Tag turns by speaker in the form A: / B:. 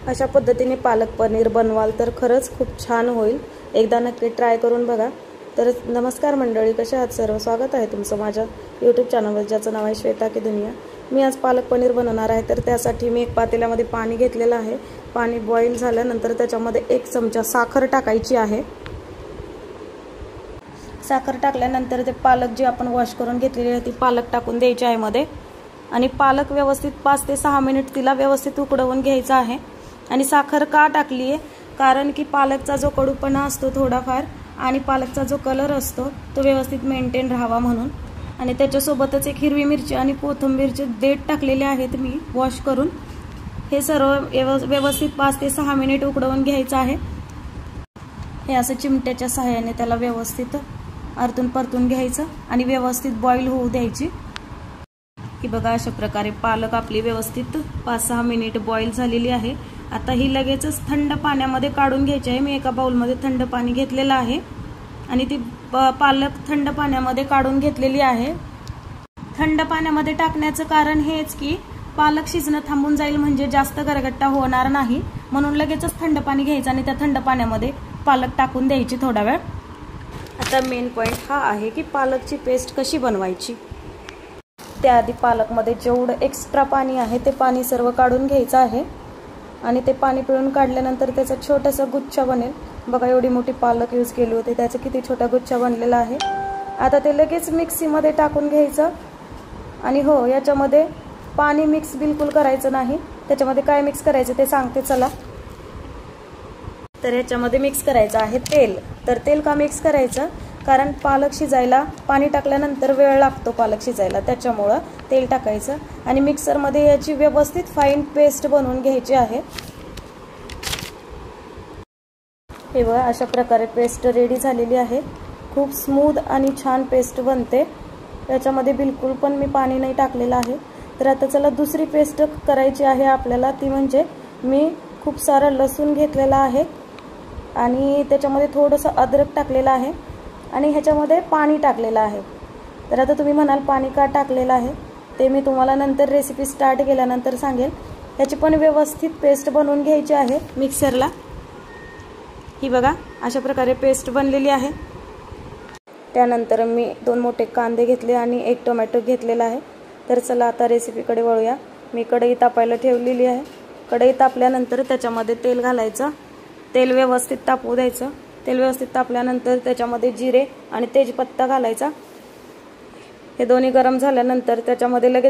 A: अशा पद्धतीने पालक पनीर बनवाल तर खरंच खूप छान होईल। एकदा नक्की ट्राय करून बघा। तर नमस्कार मंडळी, कशा आहात सर्व? स्वागत आहे तुमचं माझ्या यूट्यूब चॅनलवर ज्याचं नाव आहे श्वेता की दुनिया। मी आज पालक पनीर बनवणार आहे। तर त्यासाठी मी एक पातेल्यामध्ये पाणी घेतलेलं आहे। पाणी बॉईल झाल्यानंतर त्याच्यामध्ये 1 चमचा साखर टाकायची आहे। साखर टाकल्यानंतर ते पालक जे आपण वॉश करून घेतलेली आहे ती पालक टाकून द्यायची आहे मध्ये, आणि पालक व्यवस्थित 5 ते 6 मिनिट तिला व्यवस्थित उकळवून घ्यायचा आहे। आणि साखर का टाकली आहे? कारण की पालकचा जो कडूपणा असतो थोडाफार आणि पालकचा जो कलर असतो तो व्यवस्थित मेंटेन राहावा म्हणून। आणि त्याच्यासोबतच एक हिरवी मिरची आणि कोथिंबीरचे देठ टाकलेले आहेत मी वॉश करून। हे सर्व व्यवस्थित 5 ते 6 मिनिट उकळवून घ्यायचं आहे। हे असं चिमट्याच्या सहाय्याने त्याला व्यवस्थित आरतून परतून घ्यायचं आणि व्यवस्थित बॉईल होऊ द्यायची। ही बघा, अशा प्रकारे पालक आपली व्यवस्थित 5-6 मिनिट बॉईल झालेली आहे। आता ही लगेचच थंड पाण्यामध्ये काढून घ्यायची आहे। मी एका बाउलमध्ये थंड पाणी घेतलेलं आहे आणि ती पालक थंड पाण्यामध्ये काढून घेतलेली आहे। थंड पाण्यामध्ये टाकण्याचं कारण हेच की पालक शिजणं थांबून जाईल, म्हणजे जास्त गरगट्टा होणार नाही, म्हणून लगेचच थंड पाणी घ्यायचं आणि त्या थंड पाण्यामध्ये पालक टाकून द्यायची थोडा वेळ। आता मेन पॉइंट हा आहे की पालकची पेस्ट कशी बनवायची। त्याआधी पालकमध्ये जेवढं एक्स्ट्रा पाणी आहे ते पाणी सर्व काढून घ्यायचं आहे आणि ते पाणी पिळून काढल्यानंतर त्याचा छोटासा गुच्छा बनेल। बघा, एवढी मोठी पालक यूज केली होती, त्याचा किती छोटा गुच्छा बनलेला आहे। आता ते लगेच मिक्सीमध्ये टाकून घ्यायचं। आणि हो, याच्यामध्ये पाणी मिक्स बिलकुल करायचं नाही। त्याच्यामध्ये काय मिक्स करायचं ते सांगते चला। तर याच्यामध्ये मिक्स करायचं आहे तेल। तर तेल का मिक्स करायचं? कारण पालक शिजायला पाणी टाकल्यानंतर वेळ लागतो पालक शिजायला, त्याच्यामुळं तेल टाकायचं आणि मिक्सरमध्ये याची व्यवस्थित फाईन पेस्ट बनवून घ्यायची आहे। हे बघा, अशा प्रकारे पेस्ट रेडी झालेली आहे। खूप स्मूथ आणि छान पेस्ट बनते। त्याच्यामध्ये बिलकुल पण मी पाणी नाही टाकलेलं आहे। तर आता चला दुसरी पेस्ट करायची आहे आपल्याला। ती म्हणजे मी खूप सारा लसूण घेतलेला आहे आणि त्याच्यामध्ये थोडंसं अद्रक टाकलेलं आहे आणि ह्याच्यामध्ये पाणी टाकलेलं आहे। तर आता तुम्ही म्हणाल पाणी का टाकलेलं आहे, ते मी तुम्हाला नंतर रेसिपी स्टार्ट केल्यानंतर सांगेल। ह्याची पण व्यवस्थित पेस्ट बनवून घ्यायची आहे मिक्सरला। ही बघा, अशा प्रकारे पेस्ट बनलेली आहे। त्यानंतर मी 2 मोठे कांदे घेतले आणि 1 टोमॅटो घेतलेला आहे। तर चला आता रेसिपीकडे वळूया। मी कढई तापायला ठेवलेली आहे। कढई तापल्यानंतर त्याच्यामध्ये तेल घालायचं। तेल व्यवस्थित तापू द्यायचं। तेल व्यवस्थित तापल्यानंतर त्याच्यामध्ये जिरे आणि तेजपत्ता घालायचा। हे दोन्ही गरम झाल्यानंतर त्याच्यामध्ये लगेच